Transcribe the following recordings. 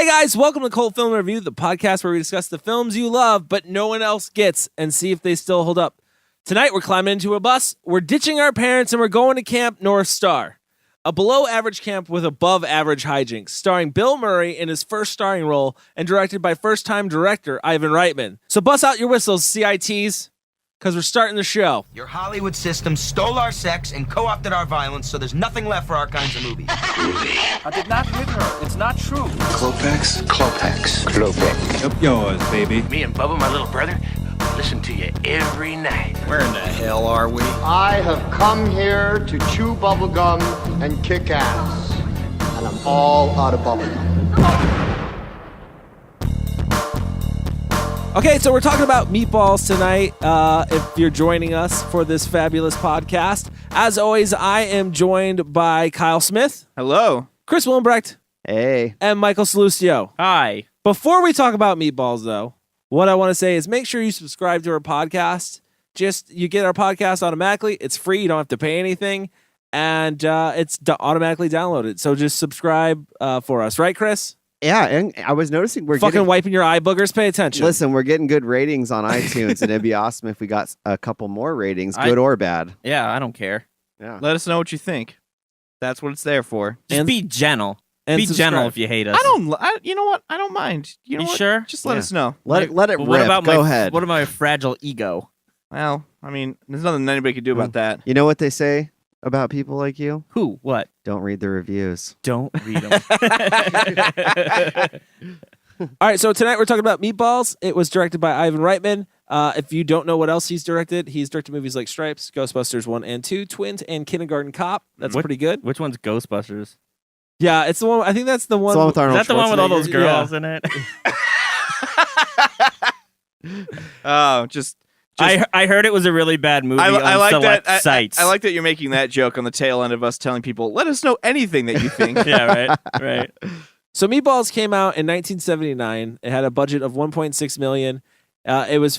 Hey guys, welcome to Cult Film Review, the podcast where we discuss the films you love but no one else gets and see if they still hold up. Tonight we're climbing into a bus, we're ditching our parents, and we're going to Camp North Star, a below-average camp with above-average hijinks, starring Bill Murray in his first starring role and directed by first-time director Ivan Reitman. So bust out your whistles, CITs, because we're starting the show. Your Hollywood system stole our sex and co-opted our violence, so there's nothing left for our kinds of movies. I did not hit her. It's not true. Klopex? Klopex. Klopex. Up yours, baby. Me and Bubba, my little brother, listen to you every night. Where in the hell are we? I have come here to chew bubblegum and kick ass. And I'm all out of bubblegum. Okay, so we're talking about Meatballs tonight. If you're joining us for this fabulous podcast, as always, I am joined by Kyle Smith. Hello. Chris Willenbrecht. Hey. And Michael Salucio. Hi. Before we talk about Meatballs, though, what I want to say is make sure you subscribe to our podcast. You get our podcast automatically. It's free. You don't have to pay anything. And it's automatically downloaded. So just subscribe for us. Right, Chris? Yeah, and I was noticing we're fucking wiping your eye boogers. Pay attention. Listen, we're getting good ratings on iTunes, and it'd be awesome if we got a couple more ratings, good or bad. Yeah, I don't care. Yeah. Let us know what you think. That's what it's there for. Just be gentle. And be subscribe. gentle if you hate us. You know what? I don't mind. You know You what? sure? Just let us know. Let it Well, rip. what about Go ahead. What about my fragile ego? Well, I mean, there's nothing anybody can do about that. You know what they say about people like you? Who? What? Don't read the reviews. Don't read them. All right, so tonight we're talking about Meatballs. It was directed by Ivan Reitman. If you don't know what else he's directed movies like Stripes, Ghostbusters 1 and 2, Twins, and Kindergarten Cop. That's pretty good. Which one's Ghostbusters? Yeah, it's the one. I think that's the one. It's the one with Is Arnold that the one with all those Schwarzenegger? girls in it? Oh, just I heard it was a really bad movie I on like select that. sites. I like that you're making that joke on the tail end of us telling people, let us know anything that you think. Yeah, right. So Meatballs came out in 1979. It had a budget of 1.6 million. It was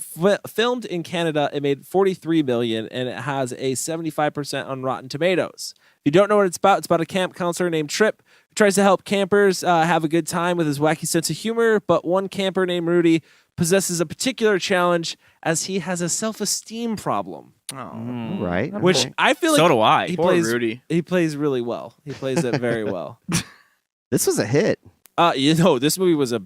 filmed in Canada. It made 43 million, and it has a 75% on Rotten Tomatoes. If you don't know what it's about a camp counselor named Trip who tries to help campers have a good time with his wacky sense of humor, but one camper named Rudy possesses a particular challenge as he has a self-esteem problem. Oh, Right. Which I feel like So do I. He poor plays, Rudy. He plays really well. He plays it very well. This was a hit. This movie was a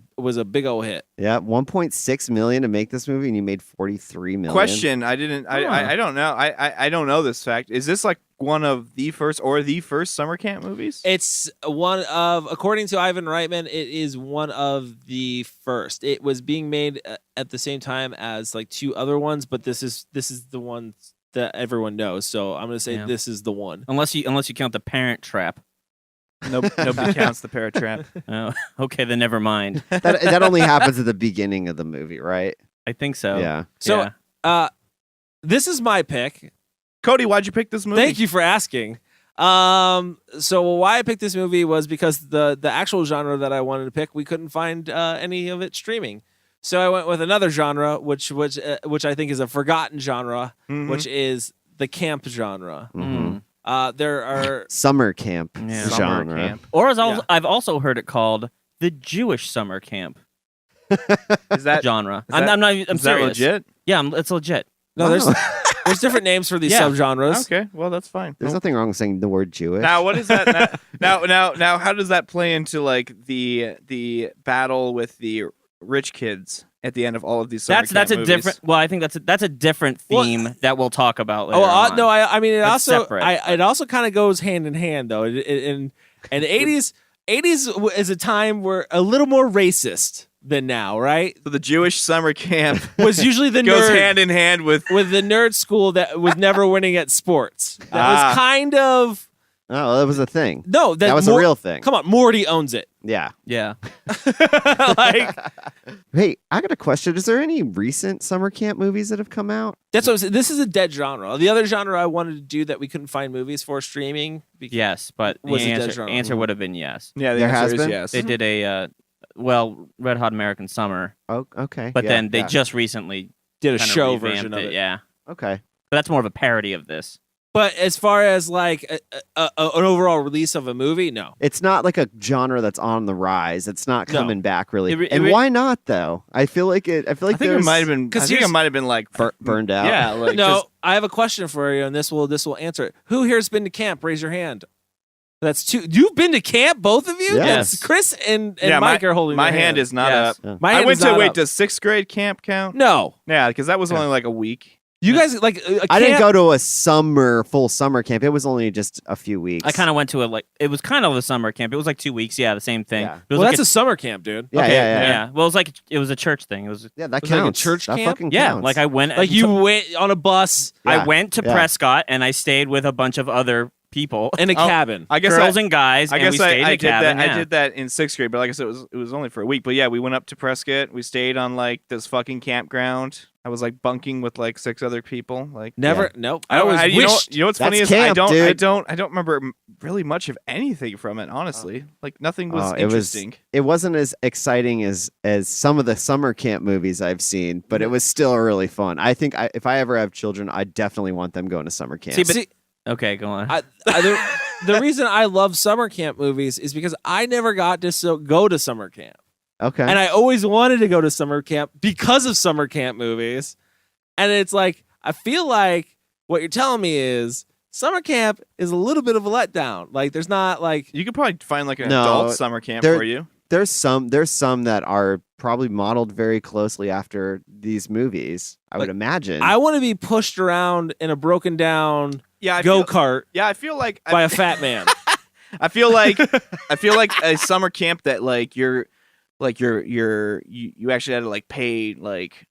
big old hit. Yeah, 1.6 million to make this movie, and you made 43 million. Question: I don't know. I don't know this fact. Is this like one of the first summer camp movies? It's one of, according to Ivan Reitman, it is one of the first. It was being made at the same time as like two other ones, but this is the one that everyone knows. So I'm gonna say this is the one. Unless you count the Parent Trap. Nobody counts the Parent Trap. Oh, okay, then never mind. That only happens at the beginning of the movie, right? I think so. Yeah. So this is my pick. Cody, why'd you pick this movie? Thank you for asking. So why I picked this movie was because the actual genre that I wanted to pick, we couldn't find any of it streaming. So I went with another genre, which I think is a forgotten genre, which is the camp genre. Mm-hmm. There are Summer camp Yeah. genre. Summer camp. Or I've also heard it called the Jewish summer camp Is that genre. Is that- I'm is that serious. legit? Yeah, it's legit. no, there's different names for these Yeah. subgenres. Okay, well that's fine. There's nothing wrong with saying the word Jewish. Now, what is that? now, how does that play into like the battle with the rich kids at the end of all of these? Summer That's camp a movies? different. Well, I think that's a different theme that we'll talk about later. Oh on. no, I mean it That's also separate. it also kind of goes hand in hand though. In the 80s is a time where a little more racist than now, right? So the Jewish summer camp Was usually the goes nerd hand in hand with the nerd school that was never winning at sports. That was kind of Oh, that was a thing. no. That was a real thing. Come on, Morty owns it. Yeah. Yeah. Like Hey, I got a question. Is there any recent summer camp movies that have come out? that's what I'm saying. This is a dead genre. The other genre I wanted to do that we couldn't find movies for streaming. Yes, but Was the it dead genre? answer would have been yes. yeah. The There answer has is been? yes. They did a Red Hot American Summer, Oh, okay. but Yeah, then they yeah. just recently Did a kinda show revamped version of it. Yeah, Okay. but that's more of a parody of this. But as far as like an overall release of a movie, no. It's not like a genre that's on the rise. It's not No. coming back really. It Why not though? I feel like it. I feel like I think it might have been. I think it might have been like burned out. Yeah, like No, just- I have a question for you, and this will answer it. Who here's been to camp? Raise your hand. That's two. You've been to camp, both of you? Yes. That's Chris and yeah, Mike are holding my their hand is not Yes. up. Yeah. My I hand went is to not wait. up. Does 6th grade camp count? No. Yeah, because that was only like a week. You guys like I didn't go to a full summer camp. It was only just a few weeks. I kind of went to it was kind of a summer camp. It was like 2 weeks. Yeah, the same thing. Yeah. It was Well, like that's a summer camp, dude. Yeah, okay, yeah. Well, it was a church thing. It was Yeah, that Was it like a counts. church that camp? fucking yeah, counts. like I went Like you went on a bus Yeah, I went to yeah. Prescott and I stayed with a bunch of other people. in a Oh, cabin. I guess girls and guys. I and guess we stayed in I a did cabin, that. yeah. I did that in 6th grade, but like I said, it was only for a week. But yeah, we went up to Prescott. We stayed on like this fucking campground. I was like bunking with like 6 other people. Like Never. Nope. I don't. always You know, wished. you know what's That's funny is camp, I dude. don't remember really much of anything from it. Honestly, like nothing was interesting. It wasn't as exciting as some of the summer camp movies I've seen, but it was still really fun. I think if I ever have children, I definitely want them going to summer camp. See, Okay, go on. the reason I love summer camp movies is because I never got to go to summer camp. okay. And I always wanted to go to summer camp because of summer camp movies. And it's like, I feel like what you're telling me is summer camp is a little bit of a letdown. Like, there's not like. You could probably find like an No, adult summer camp there- for you. There's some that are probably modeled very closely after these movies. I would imagine. I want to be pushed around in a broken down Yeah, go kart Yeah, I feel like by a fat man. I feel like a summer camp that like you actually had to like pay like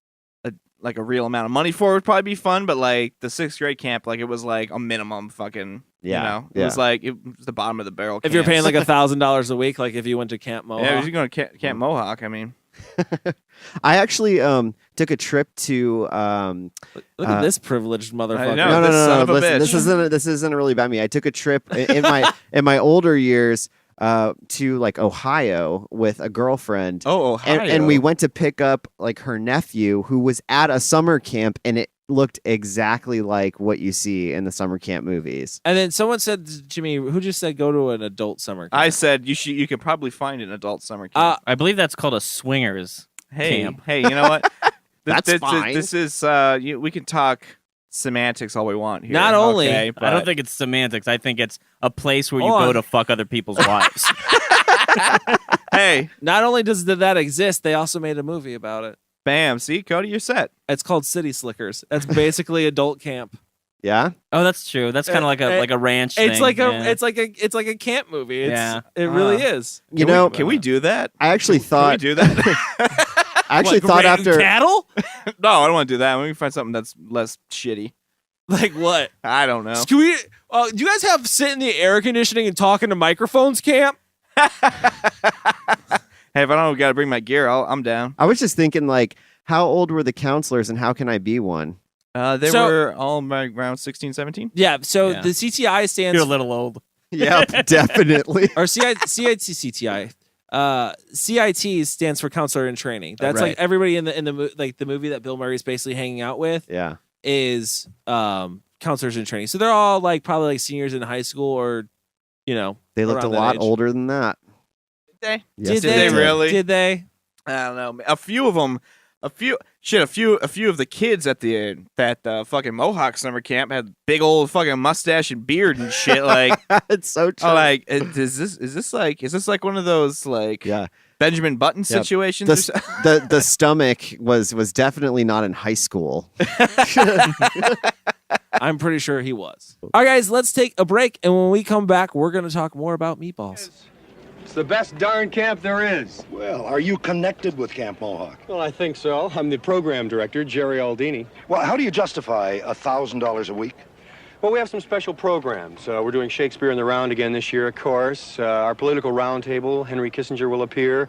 a real amount of money for would probably be fun, but like the 6th grade camp, like it was like a minimum fucking Yeah, you know? It yeah. was like it was the bottom of the barrel. If you're paying camps. like $1,000 a week, like if you went to Camp Mohawk. yeah, if you're going to Camp Mohawk, I mean, I actually took a trip to Look at this privileged motherfucker. I know. no, this son of a listen, bitch. this isn't really about me. I took a trip in my older years to like Ohio with a girlfriend. oh, Ohio. And we went to pick up like her nephew who was at a summer camp, and it looked exactly like what you see in the summer camp movies. And then someone said to me, who just said go to an adult summer camp? I said you could probably find an adult summer camp. I believe that's called a swingers camp. Hey, you know what? That's fine. This is we can talk semantics all we want here. Not only- okay, I but don't think it's semantics. I think it's a place where you Hold go on. to fuck other people's wives. hey, Not only did that exist, they also made a movie about it. bam. See, Cody, you're set. It's called City Slickers. That's basically adult camp. Yeah. Oh, that's true. That's kind of like a ranch. It's thing. like yeah. it's like a camp movie. Yeah. It really is. You know, Can we do that? I actually Can we thought do that? I actually What, thought raiding after cattle. No, I don't want to do that. We can find something that's less shitty. Like what? I don't know. Can we? Do you guys have sit in the air conditioning and talking to microphones camp? Hey, if I don't got to bring my gear, I'm down. I was just thinking like how old were the counselors and how can I be one? They So- were all around 16, 17. Yeah. So Yeah. the CTI stands You're a little old. Yep, definitely. or CIT. CIT stands for counselor in training. That's Right. like everybody in the movie that Bill Murray's basically hanging out with Yeah. is counselors in training. So they're all like probably like seniors in high school or They looked a around that lot age. older than that. Did they? Yes, Did they they really? Did they? I don't know. A few of them, a few of the kids at that fucking Mohawk summer camp had big old fucking mustache and beard and shit. Like, It's so true. oh, like, is this like one of those like Yeah. Benjamin Button Yep. situations? or so- The stomach was definitely not in high school. I'm pretty sure he was. All right, guys, let's take a break, and when we come back, we're going to talk more about Meatballs. It's the best darn camp there is. Well, are you connected with Camp Mohawk? Well, I think so. I'm the program director, Jerry Aldini. Well, how do you justify $1,000 a week? Well, we have some special programs. We're doing Shakespeare in the Round again this year, of course. Our political roundtable, Henry Kissinger will appear.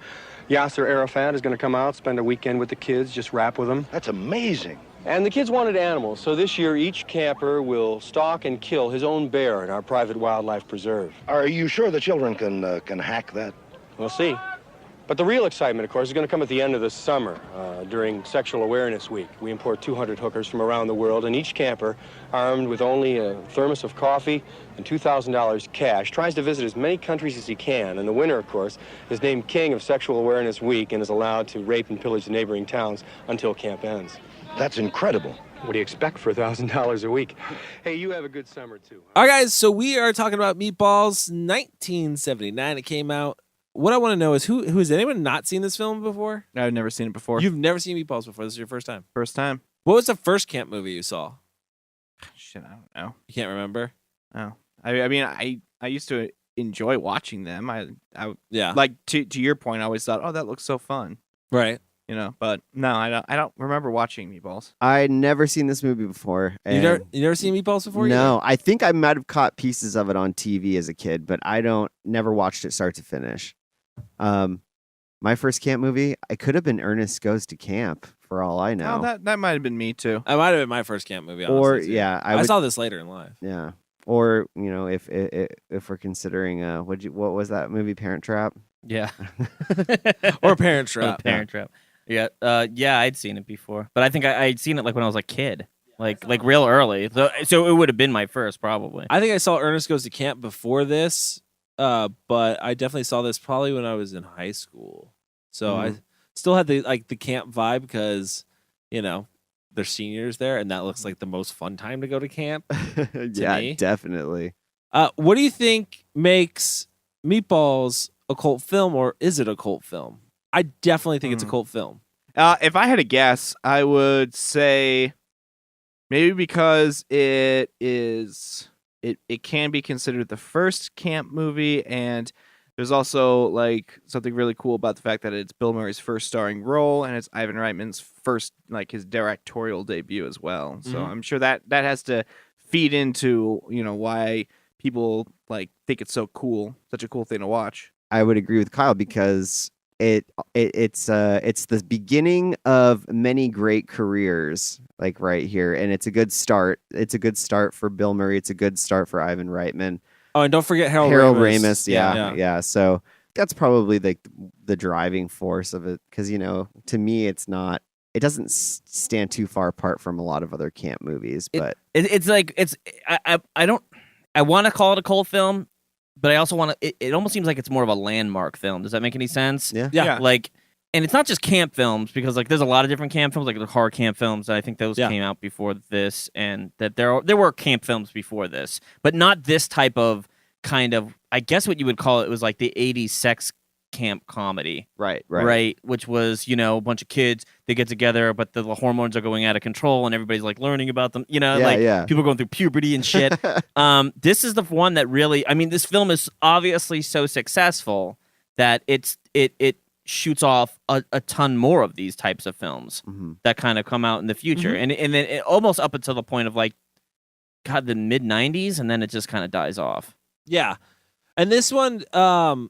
Yasser Arafat is going to come out, spend a weekend with the kids, just rap with them. That's amazing. And the kids wanted animals, so this year each camper will stalk and kill his own bear in our private wildlife preserve. Are you sure the children can hack that? We'll see. But the real excitement, of course, is going to come at the end of the summer during Sexual Awareness Week. We import 200 hookers from around the world, and each camper, armed with only a thermos of coffee and $2,000 cash, tries to visit as many countries as he can. And the winner, of course, is named King of Sexual Awareness Week and is allowed to rape and pillage the neighboring towns until camp ends. That's incredible. What do you expect for $1,000 a week? Hey, you have a good summer, too. All right, guys, so we are talking about Meatballs, 1979. It came out. What I want to know is who has anyone not seen this film before? I've never seen it before. You've never seen Meatballs before. This is your first time. First time. What was the first camp movie you saw? Shit, I don't know. You can't remember? Oh, I mean, I used to enjoy watching them. I Yeah. like to your point. I always thought, oh, that looks so fun, Right. you know. But no, I don't remember watching Meatballs. I never seen this movie before. You never seen Meatballs before? No, I think I might have caught pieces of it on TV as a kid, but I never watched it start to finish. My first camp movie, I could have been Ernest Goes to Camp for all I know. Oh, that might have been me too. It might have been my first camp movie. Honestly, or too. yeah, I would, saw this later in life. yeah. Or if we're considering what was that movie, Parent Trap? Yeah. Or Parent Trap. Parent Trap. Yeah. Yeah, I'd seen it before, but I think I'd seen it like when I was a kid, like real early. So it would have been my first, probably. I think I saw Ernest Goes to Camp before this, but I definitely saw this probably when I was in high school. So I still had the camp vibe because, there's seniors there, and that looks like the most fun time to go to camp. Yeah, me. definitely. What do you think makes Meatballs a cult film, or is it a cult film? I definitely think it's a cult film. If I had a guess, I would say maybe because it can be considered the first camp movie, and there's also like something really cool about the fact that it's Bill Murray's first starring role, and it's Ivan Reitman's first, like, his directorial debut as well. So I'm sure that has to feed into why people like think it's so cool, such a cool thing to watch. I would agree with Kyle because it's the beginning of many great careers, like right here, and it's a good start. It's a good start for Bill Murray. It's a good start for Ivan Reitman. Oh, and don't forget Harold Ramis. Yeah. So that's probably the driving force of it, because to me, it doesn't stand too far apart from a lot of other camp movies. But I want to call it a cult film, but I also want to. It almost seems like it's more of a landmark film. Does that make any sense? Yeah. Like, and it's not just camp films, because like there's a lot of different camp films, like the horror camp films. And I think those came out before this, and that there were camp films before this, but not this type of kind of. I guess what you would call it was like the '80s sex camp comedy, right, which was a bunch of kids, they get together, but the hormones are going out of control, and everybody's like learning about them. People are going through puberty and shit. This is the one that really, I mean, this film is obviously so successful that it shoots off a ton more of these types of films that kind of come out in the future, and then it almost up until the point of like, God, the mid '90s, and then it just kind of dies off. Yeah, and this one, I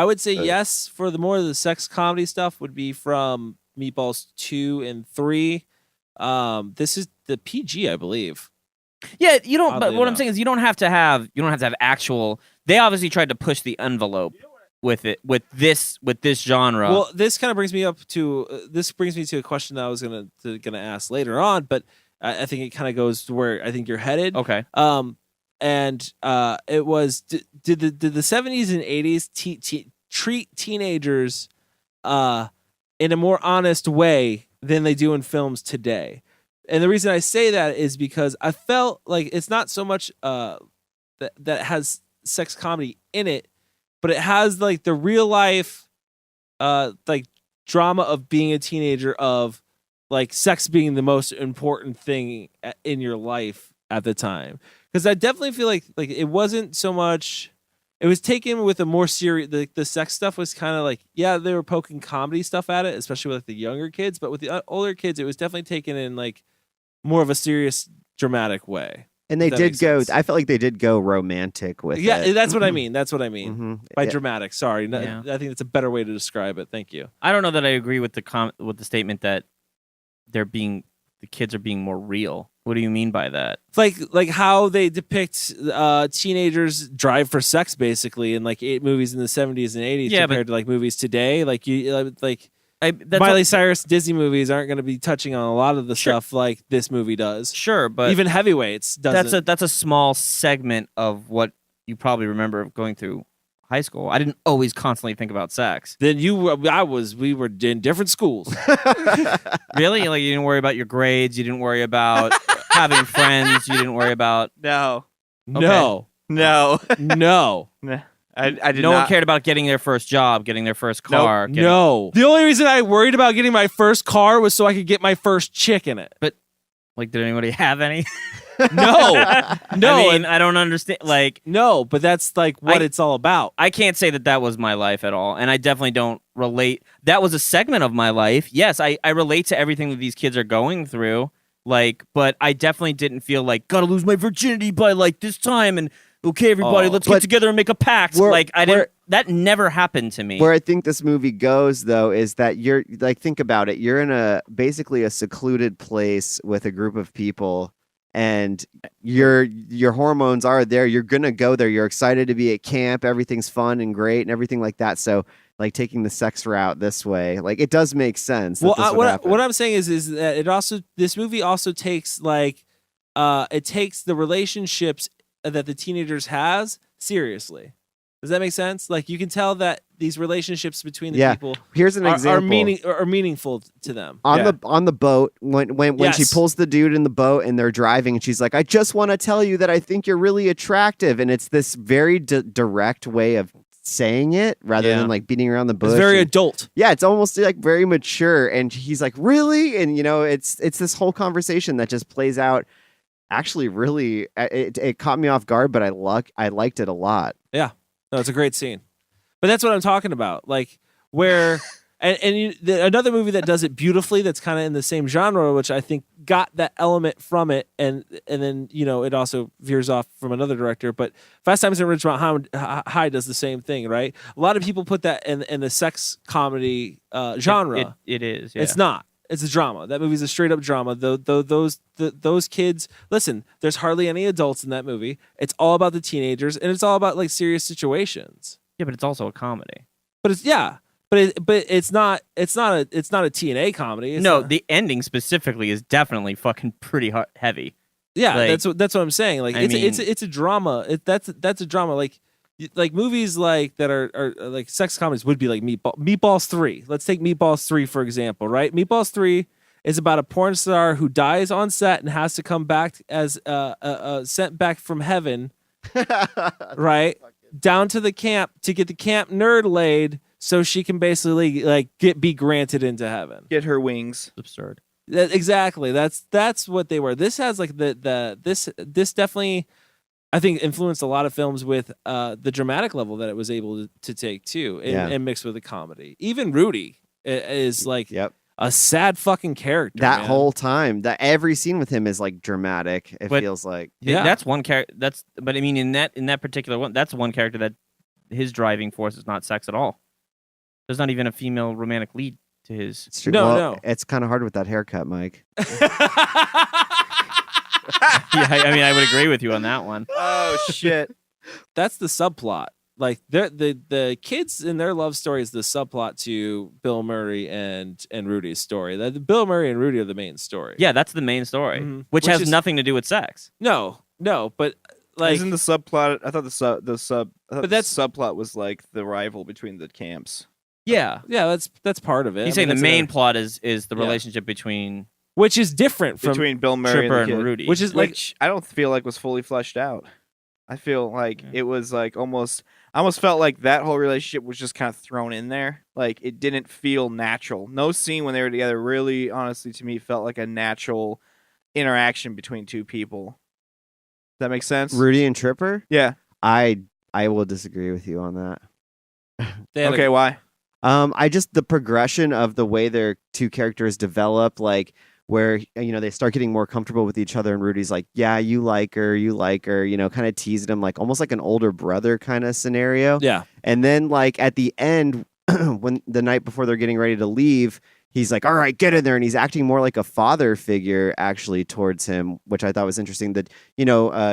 would say yes for the more of the sex comedy stuff would be from Meatballs 2 and 3. This is the PG, I believe. Yeah, you don't. But Oddly what I'm enough. saying is, you don't have to have actual. They obviously tried to push the envelope with it, with this genre. Well, this kind of brings me to a question that I was gonna ask later on, but I think it kind of goes to where I think you're headed. Okay. And it was did the 70s and 80s treat teenagers in a more honest way than they do in films today. And the reason I say that is because I felt like it's not so much that has sex comedy in it, but it has like the real life like drama of being a teenager, of like sex being the most important thing in your life at the time. Because I definitely feel like it wasn't so much. It was taken with a more serious. The sex stuff was kind of like, yeah, they were poking comedy stuff at it, especially with like the younger kids. But with the older kids, it was definitely taken in like more of a serious, dramatic way. And they did go. I felt like they did go romantic with it. Yeah, that's what I mean. That's what I mean by Yeah. dramatic. Sorry, Yeah. I think that's a better way to describe it. Thank you. I don't know that I agree with the statement that the kids are being more real What do you mean by that? It's like how they depict teenagers drive for sex, basically, in like 8 movies in the 70s and 80s compared to like movies today. Like Miley Cyrus Disney movies aren't going to be touching on a lot of the stuff like this movie does. Sure, but even Heavyweights doesn't. That's a small segment of what you probably remember going through high school. I didn't always constantly think about sex. Then we were in different schools. Really? Like you didn't worry about your grades. You didn't worry about having friends. You didn't worry about No. No. I did no not. one cared about getting their first job, getting their first car. No. The only reason I worried about getting my first car was so I could get my first chick in it. But like, did anybody have any? No. I mean, I don't understand. Like, no, but that's like what it's all about. I can't say that was my life at all, and I definitely don't relate. That was a segment of my life. Yes, I relate to everything that these kids are going through. Like, but I definitely didn't feel like gotta lose my virginity by like this time, and okay, everybody, let's get together and make a pact. Like, I didn't. That never happened to me. Where I think this movie goes, though, is that you're like, think about it. You're in basically a secluded place with a group of people. And your hormones are there. You're gonna go there. You're excited to be at camp. Everything's fun and great and everything like that. So, like taking the sex route this way, like it does make sense. Well, what I'm saying is that this movie also takes like it takes the relationships that the teenagers has seriously. Does that make sense? Like you can tell that these relationships between the people here's an example are meaningful to them. On the boat when she pulls the dude in the boat and they're driving and she's like, I just want to tell you that I think you're really attractive, and it's this very direct way of saying it rather than like beating around the bush. It's very adult. Yeah, it's almost like very mature, and he's like, really? And it's this whole conversation that just plays out. Actually, really, it caught me off guard, but I liked it a lot. Yeah. No, it's a great scene. But that's what I'm talking about. Like where another movie that does it beautifully that's kind of in the same genre, which I think got that element from it, and then it also veers off from another director. But Fast Times at Ridgemont High does the same thing, right? A lot of people put that in the sex comedy genre. It is. Yeah. It's not. It's a drama. That movie's a straight up drama. Those kids. Listen, there's hardly any adults in that movie. It's all about the teenagers, and it's all about like serious situations. Yeah, but it's also a comedy. But it's it's not a TNA comedy. The ending specifically is definitely fucking pretty heavy. Yeah, like, that's what I'm saying. Like it's a drama. That's a drama. Like movies like that are like sex comedies would be like Meatballs 3. Let's take Meatballs 3 for example, right? Meatballs 3 is about a porn star who dies on set and has to come back as sent back from heaven, right? Down to the camp to get the camp nerd laid so she can basically like be granted into heaven. Get her wings. Absurd. Exactly. That's what they were. This has like this definitely I think influenced a lot of films with the dramatic level that it was able to take too, and mix with the comedy. Even Rudy is like a sad fucking character. That whole time, that every scene with him is like dramatic. It feels like that's one character. But I mean in that particular one, that's one character that his driving force is not sex at all. There's not even a female romantic lead to his. It's true. No. It's kind of hard with that haircut, Mike. Yeah, I mean, I would agree with you on that one. Oh shit, that's the subplot. Like the kids in their love story is the subplot to Bill Murray and Rudy's story. Bill Murray and Rudy are the main story. Yeah, that's the main story, which has nothing to do with sex. No, but like isn't the subplot? I thought subplot was like the rival between the camps. Yeah, that's part of it. He's saying the main plot is the relationship between. Which is different from between Bill Murray and Rudy, which I don't feel like was fully fleshed out. I feel like it was like I almost felt like that whole relationship was just kind of thrown in there. Like it didn't feel natural. No scene when they were together really, honestly, to me, felt like a natural interaction between two people. Does that make sense? Rudy and Tripper? Yeah. I will disagree with you on that. Okay, why? The progression of the way their two characters develop, like where they start getting more comfortable with each other, and Rudy's like, yeah, you like her, kind of teasing him like almost like an older brother kind of scenario. Yeah. And then like at the end when the night before they're getting ready to leave, he's like, all right, get in there. And he's acting more like a father figure actually towards him, which I thought was interesting that,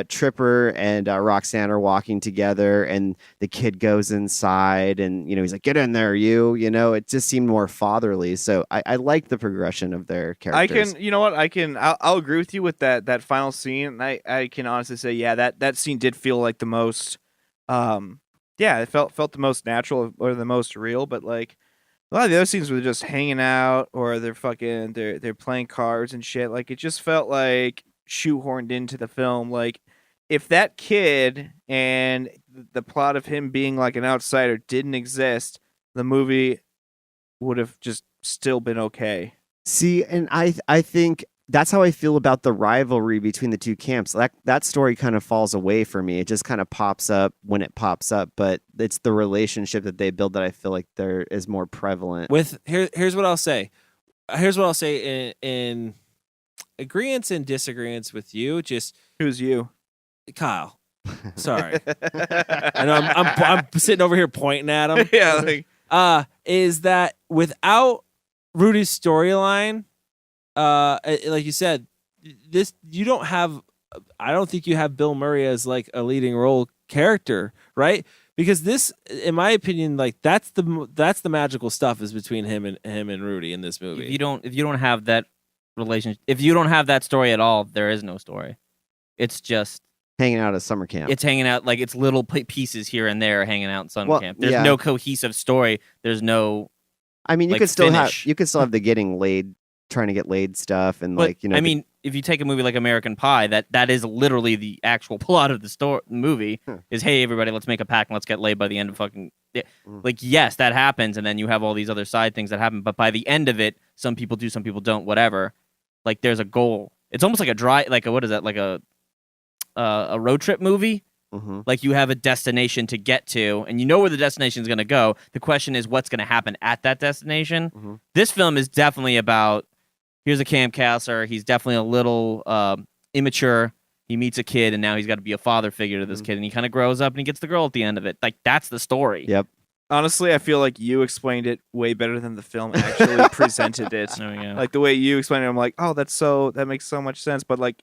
Tripper and Roxanne are walking together and the kid goes inside and, he's like, get in there, it just seemed more fatherly. So I like the progression of their characters. I'll agree with you with that final scene. I can honestly say, yeah, that scene did feel like the most, it felt the most natural or the most real, but like, a lot of the other scenes were just hanging out or they're playing cards and shit. Like it just felt like shoehorned into the film. Like if that kid and the plot of him being like an outsider didn't exist, the movie would have just still been okay. See, and I think that's how I feel about the rivalry between the two camps. That story kind of falls away for me. It just kind of pops up when it pops up, but it's the relationship that they build that I feel like there is more prevalent. Here's what I'll say. Here's what I'll say in agreeance and disagreements with you. Just who's you, Kyle? Sorry, I know I'm sitting over here pointing at him. Yeah, is that without Rudy's storyline? Like you said, you don't have. I don't think you have Bill Murray as like a leading role character, right? Because this, in my opinion, like that's the magical stuff is between him and Rudy in this movie. If you don't have that relationship, if you don't have that story at all, there is no story. It's just hanging out at summer camp. It's hanging out like it's little pieces here and there hanging out in summer camp. There's no cohesive story. There's no. I mean, you could still have the getting laid. Trying to get laid stuff and I mean, if you take a movie like American Pie, that is literally the actual plot of the movie is, hey, everybody, let's make a pact and let's get laid by the end of fucking like, yes, that happens, and then you have all these other side things that happen, but by the end of it, some people do, some people don't, whatever. Like there's a goal. It's almost like what is that? Like a road trip movie. Mm-hmm. Like you have a destination to get to, and you know where the destination is going to go. The question is, what's going to happen at that destination? Mm-hmm. This film is definitely about. Here's a camp counselor. He's definitely a little immature. He meets a kid, and now he's got to be a father figure to this kid, and he kind of grows up, and he gets the girl at the end of it. Like, that's the story. Yep. Honestly, I feel like you explained it way better than the film actually presented it. Oh, yeah. Like, the way you explained it, I'm like, oh, that makes so much sense. But, like,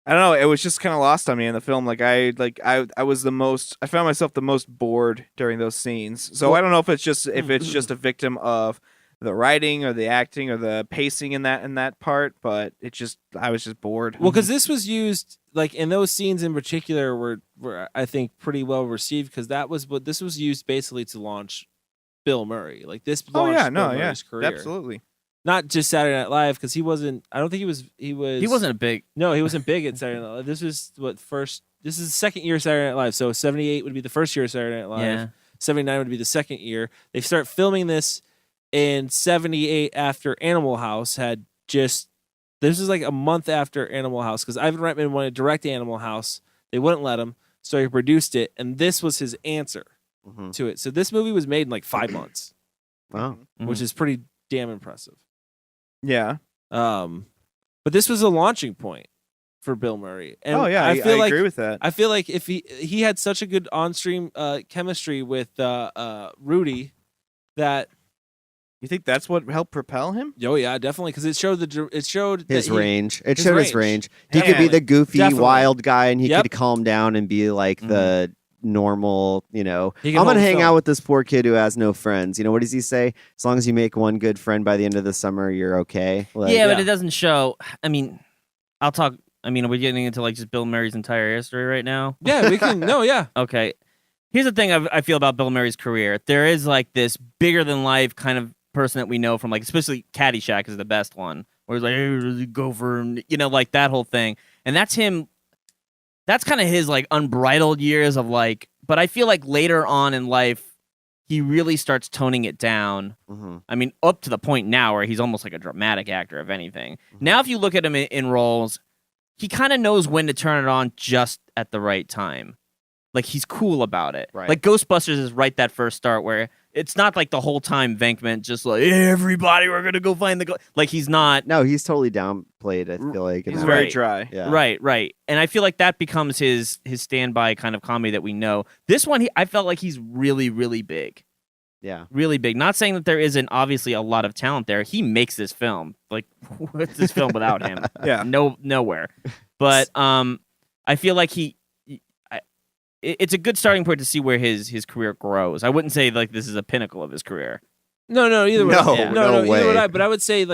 I don't know. It was just kind of lost on me in the film. I found myself the most bored during those scenes. So I don't know if it's just a victim of the writing or the acting or the pacing in that part, but I was just bored. Well, because this was used like in those scenes in particular were I think pretty well received because this was used basically to launch Bill Murray. Like this launched Bill Murray's career. Absolutely. Not just Saturday Night Live because he wasn't. I don't think he wasn't a big. No, he wasn't big at Saturday Night Live. This was This is the second year of Saturday Night Live. So 78 would be the first year of Saturday Night Live. Yeah. 79 would be the second year. They start filming this in 78 after Animal House had just. This was like a month after Animal House because Ivan Reitman wanted to direct Animal House. They wouldn't let him, so he produced it, and this was his answer to it. So this movie was made in like 5 months. Wow, which is pretty damn impressive. Yeah. But this was a launching point for Bill Murray. And I agree with that. I feel like if he had such a good on-stream chemistry with Rudy that. You think that's what helped propel him? Oh yeah, definitely, because it showed his range. It showed his range. He Definitely. could be the goofy, Definitely. wild guy, and he could calm down and be like the normal. He can I'm hold gonna hang film. out with this poor kid who has no friends. What does he say? As long as you make one good friend by the end of the summer, you're okay. Like, But it doesn't show. I mean, I'll talk. I mean, are we getting into like just Bill Murray's entire history right now? Yeah, we can. No, yeah. Okay. Here's the thing I feel about Bill Murray's career. There is like this bigger than life kind of person that we know from like, especially Caddyshack is the best one, where he's like, hey, go for him, like that whole thing. And that's him. That's kind of his like unbridled years of like, but I feel like later on in life, he really starts toning it down. I mean, up to the point now where he's almost like a dramatic actor, if anything. Now, if you look at him in roles, he kind of knows when to turn it on just at the right time. Like, he's cool about it. Right. Like, Ghostbusters is right that first start where it's not like the whole time Venkman just like, hey, everybody, we're going to go find the ghost. Like, he's not. No, he's totally downplayed, I feel like. He's very dry. Yeah. Right. And I feel like that becomes his standby kind of comedy that we know. This one, I felt like he's really, really big. Yeah. Really big. Not saying that there isn't obviously a lot of talent there. He makes this film. Like, what's this film without him? Yeah. Nowhere. But I feel like it's a good starting point to see where his career grows. I wouldn't say like this is a pinnacle of his career. No, either way. No way. Either way. But I would say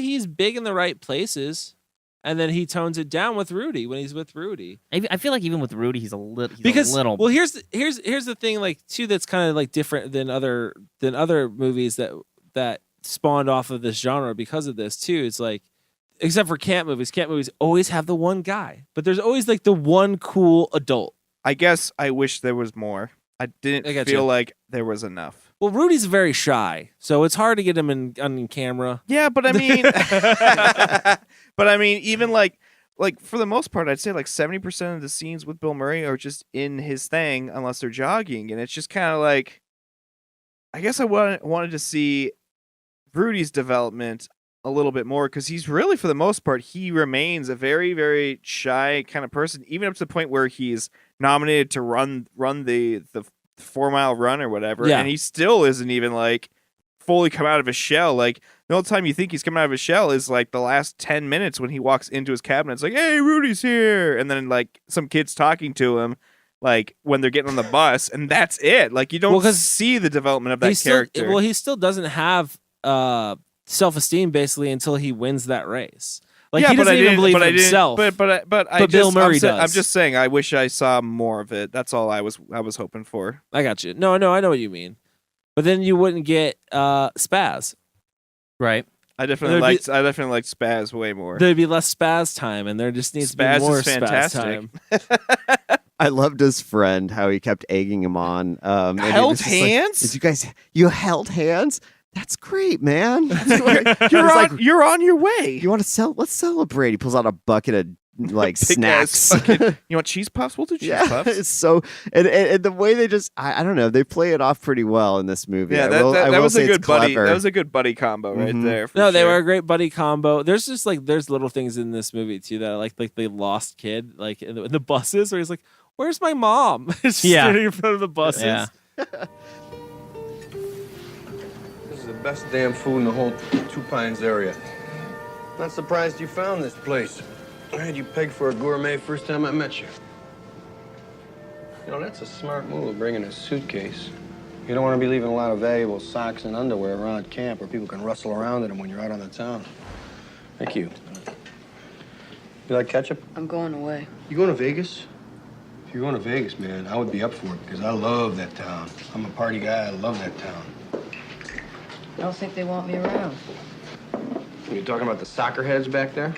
he's big in the right places, and then he tones it down with Rudy when he's with Rudy. I feel like even with Rudy, he's a little. Well, here's the thing, like too, that's kind of like different than other movies that spawned off of this genre because of this too. It's like, except for camp movies always have the one guy, but there's always like the one cool adult. I guess I wish there was more. I didn't feel like there was enough. Well, Rudy's very shy, so it's hard to get him on camera. Yeah, but I mean, even like for the most part, I'd say like 70% of the scenes with Bill Murray are just in his thing, unless they're jogging, and it's just kind of like, I guess I wanted to see Rudy's development a little bit more, because he's really, for the most part, he remains a very, very shy kind of person, even up to the point where he's nominated to run the 4-mile run or whatever, and he still isn't even like fully come out of his shell. Like, the only time you think he's coming out of his shell is like the last 10 minutes when he walks into his cabinet. It's like, hey, Rudy's here, and then like some kids talking to him like when they're getting on the bus, and that's it. Like, you don't see the development of that character. He still doesn't have self-esteem basically until he wins that race. Like, he doesn't even believe in himself. But Bill Murray does. I'm just saying, I wish I saw more of it. That's all I was hoping for. I got you. No, I know what you mean. But then you wouldn't get Spaz, right? I definitely liked Spaz way more. There'd be less Spaz time, and there just needs to be more Spaz time. I loved his friend, how he kept egging him on. Held hands? Like, you held hands? That's great, man. You're on your way. You want to let's celebrate. He pulls out a bucket of like snacks. You want cheese puffs? We'll do cheese puffs. It's so and the way they just I don't know, they play it off pretty well in this movie. Yeah, that was a good buddy. That was a good buddy combo right there. They were a great buddy combo. There's just like there's little things in this movie too that I like the lost kid, like in the buses where he's like, "Where's my mom?" It's standing in front of the buses. Yeah. This is the best damn food in the whole Two Pines area. Not surprised you found this place. I had you pegged for a gourmet first time I met you. You know, that's a smart move, bringing a suitcase. You don't want to be leaving a lot of valuable socks and underwear around camp where people can rustle around in them when you're out on the town. Thank you. You like ketchup? I'm going away. You going to Vegas? If you're going to Vegas, man, I would be up for it because I love that town. I'm a party guy. I love that town. I don't think they want me around. You talking about the soccer heads back there?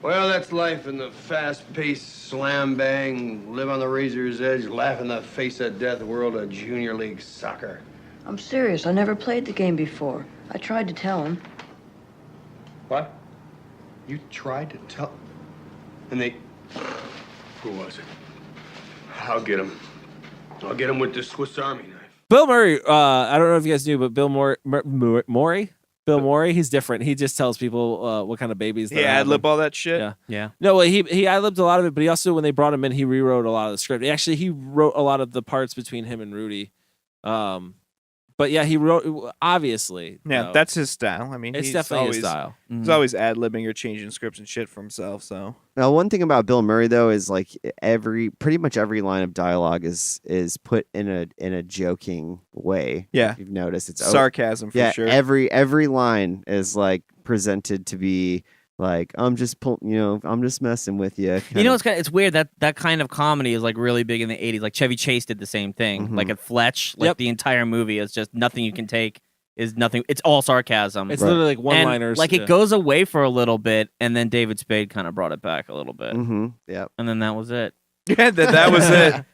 Well, that's life in the fast-paced, slam-bang, live on the razor's edge, laugh in the face of death world of junior league soccer. I'm serious. I never played the game before. I tried to tell him. What? You tried to tell... And they... Who was it? I'll get him. I'll get him with the Swiss Army knife. Bill Murray, I don't know if you guys knew, but Bill Murray, he's different. He just tells people what kind of babies they're having. Ad-lib all that shit? Yeah. No, well, he ad-libbed a lot of it, but he also, when they brought him in, he rewrote a lot of the script. Actually, he wrote a lot of the parts between him and Rudy. But yeah, he wrote, obviously. Yeah, that's his style. I mean, it's he's definitely always, his style. He's always ad-libbing or changing scripts and shit for himself, so. Now, one thing about Bill Murray though is like pretty much every line of dialogue is put in a joking way. Yeah, if you've noticed, it's sarcasm for sure. Every line is like presented to be like, I'm just messing with you. It's weird that kind of comedy is like really big in the 80s. Like Chevy Chase did the same thing. Mm-hmm. Like at Fletch, like the entire movie is just nothing you can take. Is nothing. It's all sarcasm. It's literally like one-liners. Like it goes away for a little bit, and then David Spade kind of brought it back a little bit. Mm-hmm. Yeah, and then that was it. Yeah, that was it.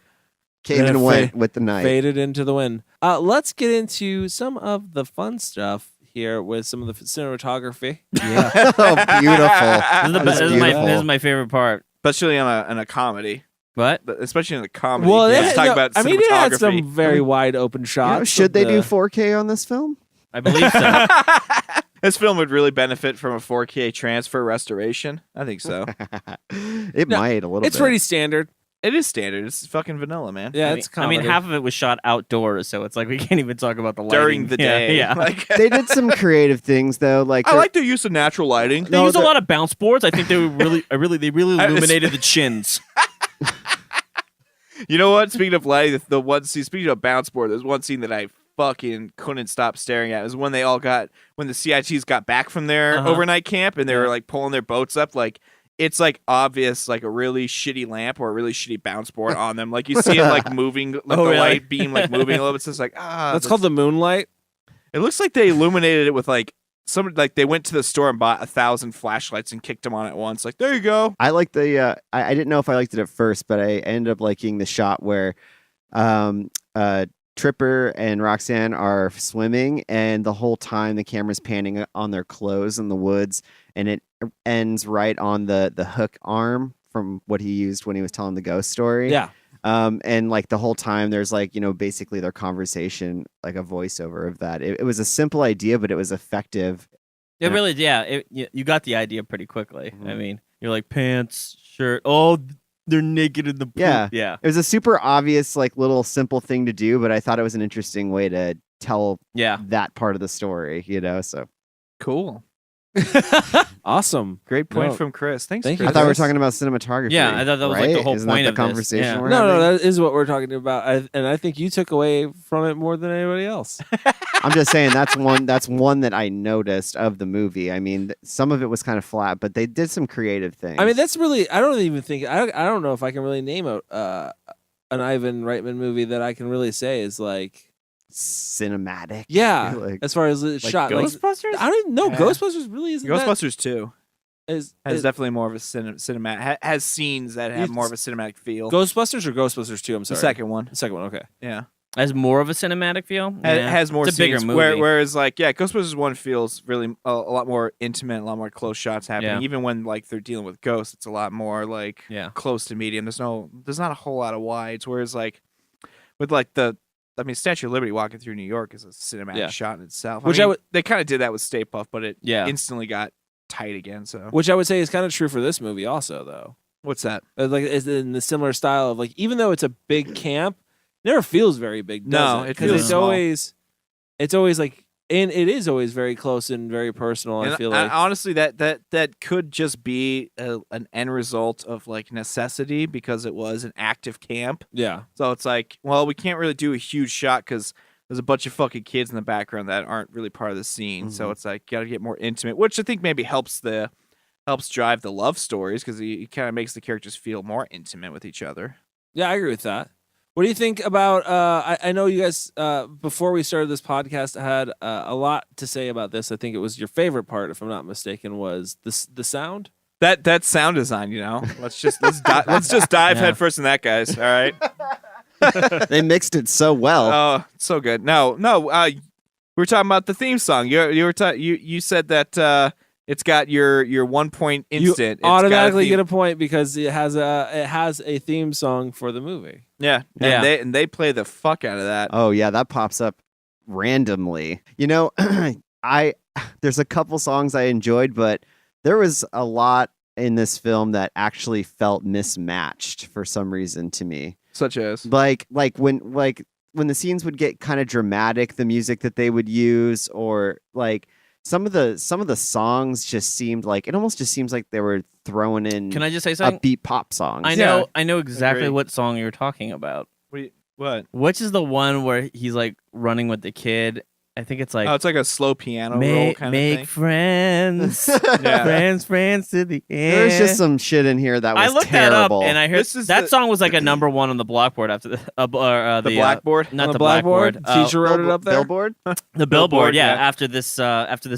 Came and went with the night. Faded into the wind. Let's get into some of the fun stuff here with some of the cinematography. Yeah, oh, beautiful. This is my favorite part, especially on a comedy. What? Especially in the comedy. Well, let's talk about cinematography. It had some very wide open shots. Should they do 4K on this film? I believe so. This film would really benefit from a 4K transfer restoration. I think so. It might a little bit. It's pretty standard. It is standard. It's fucking vanilla, man. Yeah, I it's mean, comedy. half of it was shot outdoors, so it's like we can't even talk about the lighting. During the day. Yeah. Like, They did some creative things though. Like I like the use of natural lighting. They use a lot of bounce boards. I think they really illuminated the chins. You know what? Speaking of lighting, the one scene, speaking of bounce board, there's one scene that I fucking couldn't stop staring at. It was when when the CITs got back from their overnight camp and they were like pulling their boats up. Like, it's like obvious, like a really shitty lamp or a really shitty bounce board on them. Like you see it like moving, like the light beam like moving a little bit. It's just like, That's called the moonlight. It looks like they illuminated it with like they went to the store and bought 1,000 flashlights and kicked them on at once. Like, there you go. I like the. I didn't know if I liked it at first, but I ended up liking the shot where, Tripper and Roxanne are swimming, and the whole time the camera's panning on their clothes in the woods, and it ends right on the hook arm from what he used when he was telling the ghost story. Yeah. And like the whole time there's like, basically their conversation, like a voiceover of that. It was a simple idea, but it was effective. It really, you got the idea pretty quickly. I mean, you're like pants, shirt. Oh, they're naked in the pool. Yeah. Yeah. It was a super obvious, like little simple thing to do, but I thought it was an interesting way to tell that part of the story, so. Cool. Awesome. Great point from Chris. Thanks, Thank Chris. you. I thought we were talking about cinematography. Yeah, I thought that was like the whole Isn't point that of the this? conversation Yeah. we're No, having? that is what we're talking about, and I think you took away from it more than anybody else. I'm just saying that's one that I noticed of the movie. I mean, some of it was kind of flat, but they did some creative things. I mean, that's really. I don't even think. I don't know if I can really name an Ivan Reitman movie that I can really say is like cinematic. Yeah, Like- as far as it's Like shot. Ghostbusters? I don't even know. Yeah. Ghostbusters really isn't. Ghostbusters 2 Is has definitely more of a cinematic, has scenes that have more of a cinematic feel. Ghostbusters or Ghostbusters 2? I'm sorry. The second one. The second one. Okay. Yeah. Has more of a cinematic feel. Has more It's a bigger scenes, movie. whereas Ghostbusters 1 feels really a lot more intimate, a lot more close shots happening. Yeah. Even when like they're dealing with ghosts, it's a lot more like close to medium. There's not a whole lot of wides. Whereas like with like Statue of Liberty walking through New York is a cinematic shot in itself. Which they kind of did that with Stay Puft, but it Yeah. instantly got tight again. So Which I would say is kind of true for this movie also, though. what's that? Like it's in the similar style of like, even though it's a big camp, it never feels very big. No, it feels it's small. always like, and it is always very close and very personal. I And feel like honestly, that could just be an end result of like necessity because it was an active camp. yeah. So it's like, well, we can't really do a huge shot because there's a bunch of fucking kids in the background that aren't really part of the scene. So it's like, got to get more intimate, which I think maybe helps drive the love stories because he kind of makes the characters feel more intimate with each other. Yeah, I agree with that. What do you think about? I know you guys before we started this podcast had a lot to say about this. I think it was your favorite part, if I'm not mistaken, was the sound. That sound design, let's just dive headfirst in that, guys. All right. they mixed it so well. Oh, so good. No. We were talking about the theme song. You said that it's got your 1 point instant. You automatically get a point because it has a theme song for the movie. Yeah. And they play the fuck out of that. Oh yeah, that pops up randomly. There's a couple songs I enjoyed, but there was a lot in this film that actually felt mismatched for some reason to me. Such as like when the scenes would get kind of dramatic, the music that they would use, or like some of the songs just seemed like, it almost just seems like they were throwing in. Can I just say something? Upbeat pop songs. I know exactly what song you're talking about. What? Which is the one where he's like running with the kid? I think it's like, it's like a slow piano roll kind of thing. Make friends, friends to the end. There's just some shit in here that was I looked terrible. that up and I heard that song was like a number one on the Blackboard after the Blackboard, not on the Blackboard. Teacher wrote it up there. Billboard. The Billboard, yeah. After this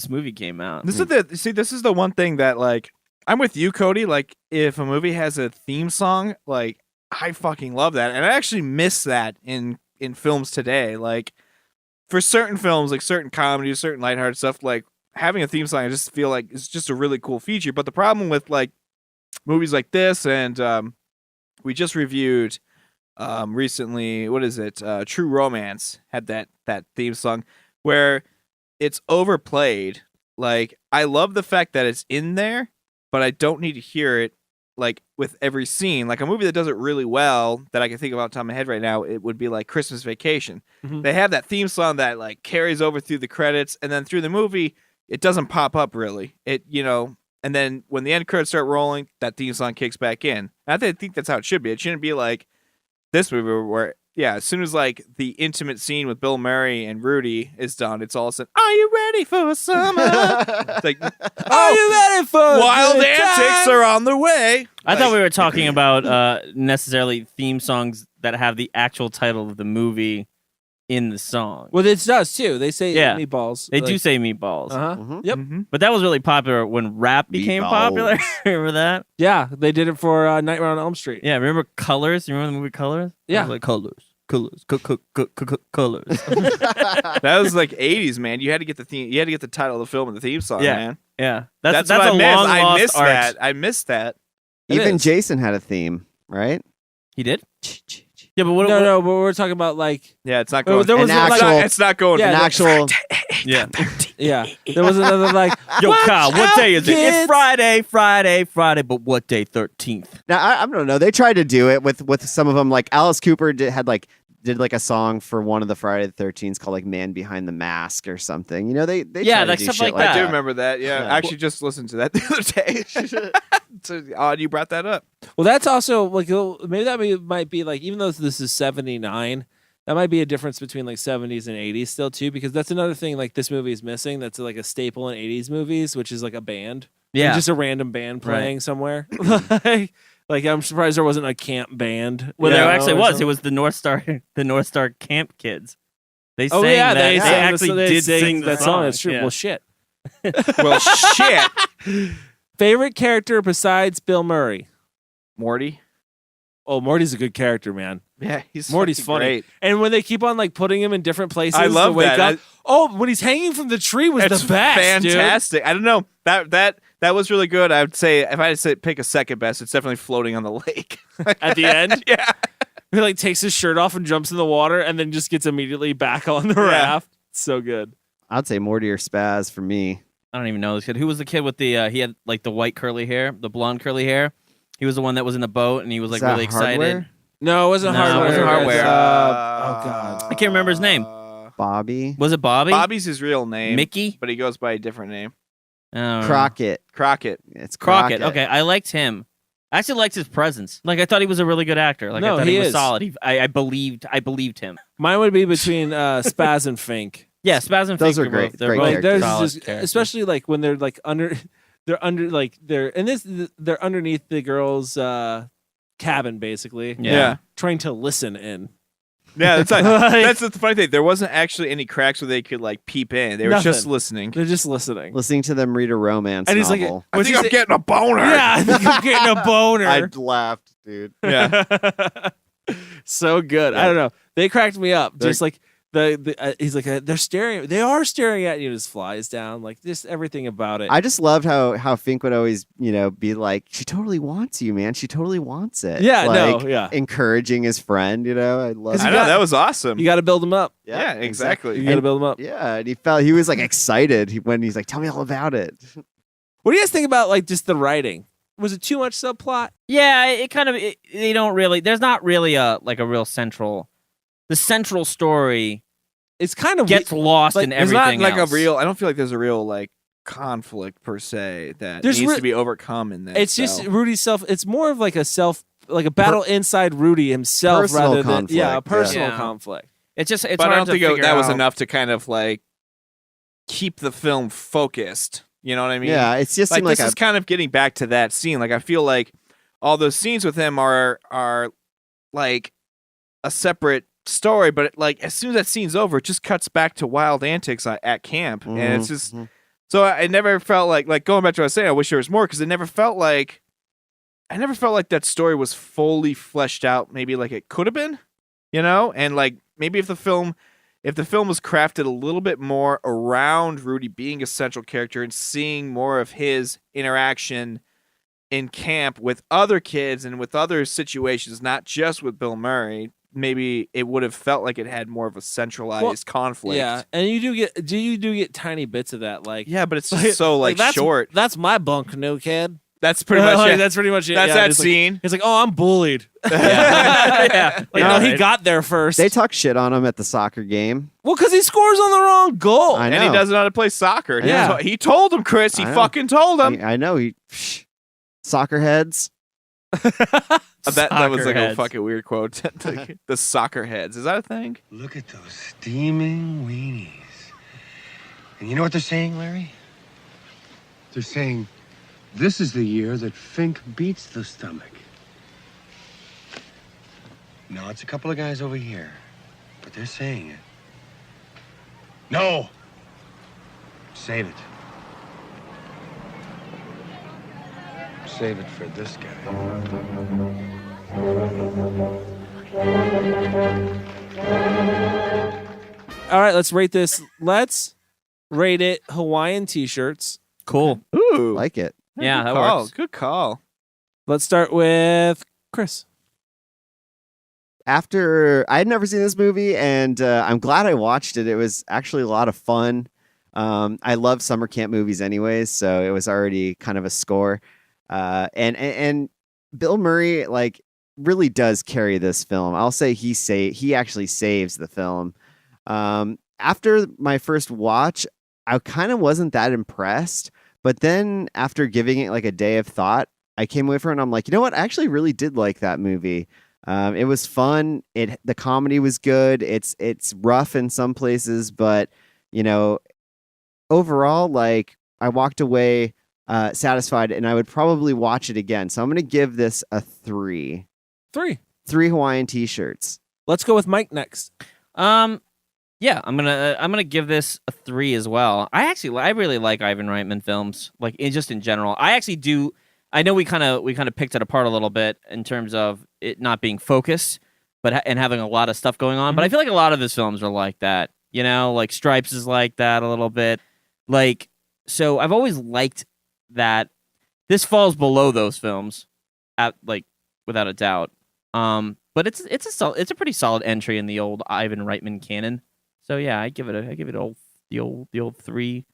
movie came out. This is the one thing that like I'm with you, Cody. Like if a movie has a theme song, like I fucking love that, and I actually miss that in films today. Like for certain films, like certain comedies, certain lighthearted stuff, like having a theme song, I just feel like it's just a really cool feature. But the problem with like movies like this, and we just reviewed recently, what is it? True Romance had that theme song where it's overplayed. Like I love the fact that it's in there, but I don't need to hear it like with every scene. Like a movie that does it really well that I can think about off the top of my head right now, it would be like Christmas Vacation. Mhm. They have that theme song that like carries over through the credits, and then through the movie, it doesn't pop up really. It and then when the end credits start rolling, that theme song kicks back in. I think that's how it should be. It shouldn't be like this movie where, as soon as like the intimate scene with Bill Murray and Rudy is done, it's all of a sudden, are you ready for summer? It's like, Are you ready for wild good antics time? are on the way. I thought we were talking about necessarily theme songs that have the actual title of the movie in the song. Well, it does too. They say Yeah. Meatballs. They do say Meatballs. Uh-huh. Yep. But that was really popular when rap became popular. Remember that? Yeah, they did it for Nightmare on Elm Street. Yeah, remember Colors? You remember the movie Colors? Yeah. It was like Colors. Colors. Colors. That was like 80s, man. You had to get the theme. You had to get the title of the film and the theme song, Yeah. man. Yeah. That's a what I missed. long I lost missed art. that. I missed that. Even Jason had a theme, right? He did? Yeah, but what? No, but we're talking about like. Yeah, it's not Well, going. there was an like- actual, It's not going. Yeah, an actual. Yeah. Yeah, there was another like. Yo, "Watch Kyle, what out, day is it? kids!" It's Friday, but what day? 13th. Now I don't know. They tried to do it with some of them. Like Alice Cooper did a song for one of the Friday the 13th called like "Man Behind the Mask" or something. You know, they Yeah, try to like do stuff shit like I do that. remember that. Yeah, Yeah. I actually just listened to that the other day. So odd you brought that up. Well, that's also like maybe that might be like, even though this is 79, that might be a difference between like 70s and 80s still too, because that's another thing like this movie is missing. That's like a staple in 80s movies, which is like a band. Yeah. Like, just a random band playing somewhere. like I'm surprised there wasn't a camp band. Well, you there know, actually or was. something. It was the North Star Camp Kids. They sang Oh yeah, that. they sang actually they did sang sing the that song. That's true. Yeah. Well, shit. Well, shit. Favorite character besides Bill Murray? Morty. Oh, Morty's a good character, man. Yeah, he's Morty's fucking funny. great. And when they keep on like putting him in different places I love to wake that. up. Oh, when he's hanging from the tree was It's the best, dude. fantastic. I don't know that was really good. I would say if I had to pick a second best, it's definitely floating on the lake At the end, Yeah. he like takes his shirt off and jumps in the water, and then just gets immediately back on the raft. So good. I'd say Morty or Spaz for me. I don't even know this kid. Who was the kid with the? He had like the white curly hair, the blonde curly hair. He was the one that was in the boat, and he was like Is that really excited. Hardware? No, it wasn't No, it hardware. wasn't Hardware. It's, oh god, I can't remember his name. Bobby. Was it Bobby? Bobby's his real name. Mickey? But he goes by a different name. Crockett. Crockett. It's Crockett. Okay, I liked him. I actually liked his presence. Like I thought he was a really good actor. Like No, I thought he he was is. solid. I believed him. mine would be between Spaz and Fink. Yeah, Spaz and Those Fink are great- They're great both Like there's solid just, characters. especially like when they're like they're underneath the girl's cabin basically. Yeah. Trying to listen in. Yeah, that's Like- that's the funny thing. There wasn't actually any cracks where they could like peep in. They were just Nothing. listening. They're just listening. Listening to them read a romance And he's like, novel. I think I'm getting a boner. Yeah, I think I'm getting a boner. I laughed, dude. Yeah. So good. I don't know. They cracked me up. They're- Just like he's like they are staring at you. His flies down. Like just everything about it. I just loved how Fink would always, be like, she totally wants you, man. She totally wants it. Yeah, no, like, yeah. encouraging his friend, I love 'Cause I you know got- that was awesome. you got to build him up. Yeah, exactly. You got to build him up. Yeah, and he was like excited when he's like, tell me all about it. What do you guys think about like just the writing? Was it too much subplot? Yeah, it kind of they don't really. There's not really a real central. The central story It's kind of gets lost like, in There's everything not like else. a real. I don't feel like there's a real like conflict per se that There's needs re- to be overcome in that. It's just Rudy's self. It's more of like a battle inside Rudy himself Personal rather than conflict, a yeah. personal Yeah. conflict. It's just it's but hard I don't to think figure that was out. enough to kind of like keep the film focused. You know what I mean? Yeah, it's just like seemed like this is kind of getting back to that scene. Like I feel like all those scenes with him are like a separate story, but like as soon as that scene's over, it just cuts back to wild antics at camp, and it's just so I never felt like going back to what I was saying. I wish there was more because I never felt like that story was fully fleshed out. Maybe like it could have been, and like maybe if the film was crafted a little bit more around Rudy being a central character and seeing more of his interaction in camp with other kids and with other situations, not just with Bill Murray, maybe it would have felt like it had more of a centralized conflict. Yeah, and you do get tiny bits of that. Like Yeah, but it's just so like that's, short. That's my bunk, no kid. That's pretty much it. That's pretty much it. That's yeah, that scene. He's like, oh, I'm bullied. Yeah. Like, no, he got there first. They talk shit on him at the soccer game. Well, because he scores on the wrong goal. I know. And he doesn't know how to play soccer. Yeah. He told him, Chris. He fucking told him. I know. Soccer heads. That was like a fucking weird quote. The soccer heads. Is that a thing? Look at those steaming weenies. And you know what they're saying, Larry? They're saying, this is the year that Fink beats the stomach. No, it's a couple of guys over here, but they're saying it. No! Save it. Save it for this guy. All right, let's rate this. Let's rate it Hawaiian t-shirts. Cool. Ooh. Like it. Yeah, that call. works. Good call. Let's start with Chris. After I had never seen this movie, and I'm glad I watched it. It was actually a lot of fun. I love summer camp movies anyways, so it was already kind of a score. And Bill Murray like really does carry this film. I'll say he actually saves the film. After my first watch, I kind of wasn't that impressed, but then after giving it like a day of thought, I came away from it and I'm like, you know what? I actually really did like that movie. It was fun. The comedy was good. It's rough in some places, but you know, overall, like I walked away satisfied, and I would probably watch it again. So I'm going to give this a 3. 3 Hawaiian t-shirts. Let's go with Mike next. Yeah, I'm gonna give this a 3 as well. I really like Ivan Reitman films, like just in general. I actually do. I know we kind of picked it apart a little bit in terms of it not being focused, and having a lot of stuff going on. Mm-hmm. But I feel like a lot of his films are like that. You know, like Stripes is like that a little bit. Like, so I've always liked that. This falls below those films, without a doubt. But it's a pretty solid entry in the old Ivan Reitman canon. So yeah, I give it the old 3. The old 3.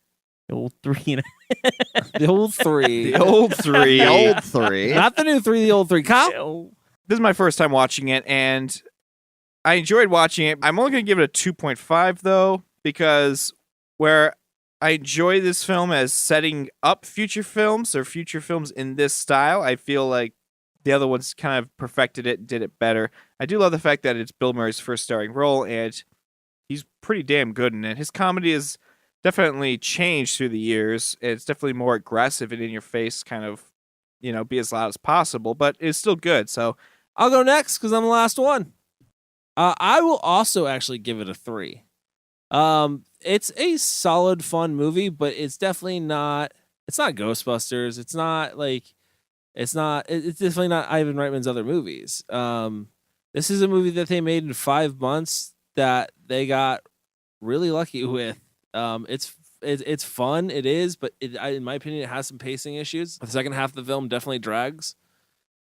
The old 3. The old 3. The old 3. Not the new 3, the old 3. Kyle? This is my first time watching it, and I enjoyed watching it. I'm only going to give it a 2.5, though, because where I enjoy this film as setting up future films or future films in this style, I feel like the other ones kind of perfected it, did it better. I do love the fact that it's Bill Murray's first starring role, and he's pretty damn good in it. His comedy has definitely changed through the years. It's definitely more aggressive and in your face, kind of, be as loud as possible, but it's still good. So I'll go next because I'm the last one. I will also actually give it a 3. It's a solid, fun movie, but it's definitely not. It's not Ghostbusters. It's definitely not Ivan Reitman's other movies. This is a movie that they made in 5 months that they got really lucky with. It's fun, it is, but in my opinion, it has some pacing issues. The second half of the film definitely drags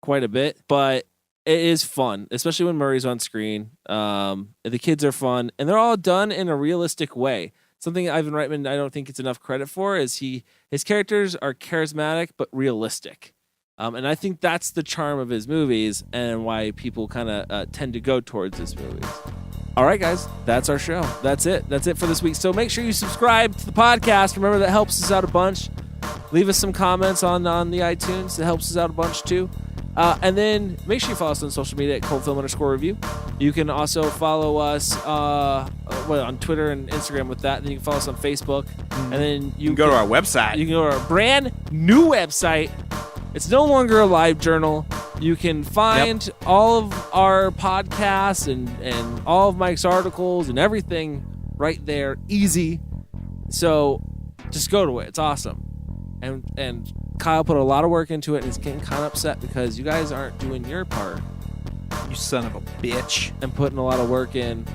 quite a bit, but it is fun, especially when Murray's on screen. The kids are fun, and they're all done in a realistic way. Something Ivan Reitman I don't think gets enough credit for is his characters are charismatic but realistic. And I think that's the charm of his movies and why people kind of tend to go towards his movies. All right, guys, that's our show. That's it. That's it for this week. So make sure you subscribe to the podcast. Remember, that helps us out a bunch. Leave us some comments on the iTunes. That helps us out a bunch, too. And then make sure you follow us on social media at coldfilm_review. You can also follow us on Twitter and Instagram with that. Then you can follow us on Facebook. And then you can go to our website. You can go to our brand new website. It's no longer a live journal. You can find all of our podcasts and all of Mike's articles and everything right there. Easy. So just go to it. It's awesome. And Kyle put a lot of work into it and is getting kind of upset because you guys aren't doing your part. You son of a bitch. And putting a lot of work in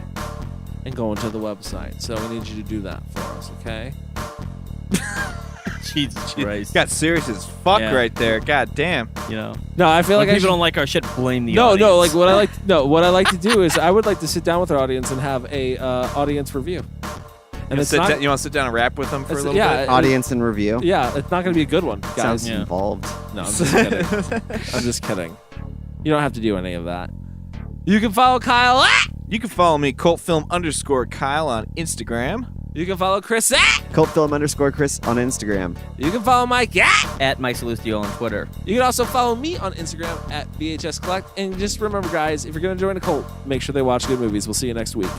and going to the website. So we need you to do that for us, okay? Jesus Christ. Got serious as fuck right there. God damn. No, I feel like people don't like our shit, blame the audience. No, like what I like to do is I would like to sit down with our audience and have a audience review. And it's not, you want to sit down and rap with them for a little yeah, bit? Audience and review. Yeah, it's not going to be a good one, guys. Sounds involved. No, I'm just kidding. I'm just kidding. You don't have to do any of that. You can follow Kyle at. You can follow me, cultfilm_Kyle on Instagram. You can follow Chris at. Cultfilm_Chris on Instagram. You can follow Mike at Mike Salustio on Twitter. You can also follow me on Instagram at VHS Collect. And just remember, guys, if you're going to join a cult, make sure they watch good movies. We'll see you next week.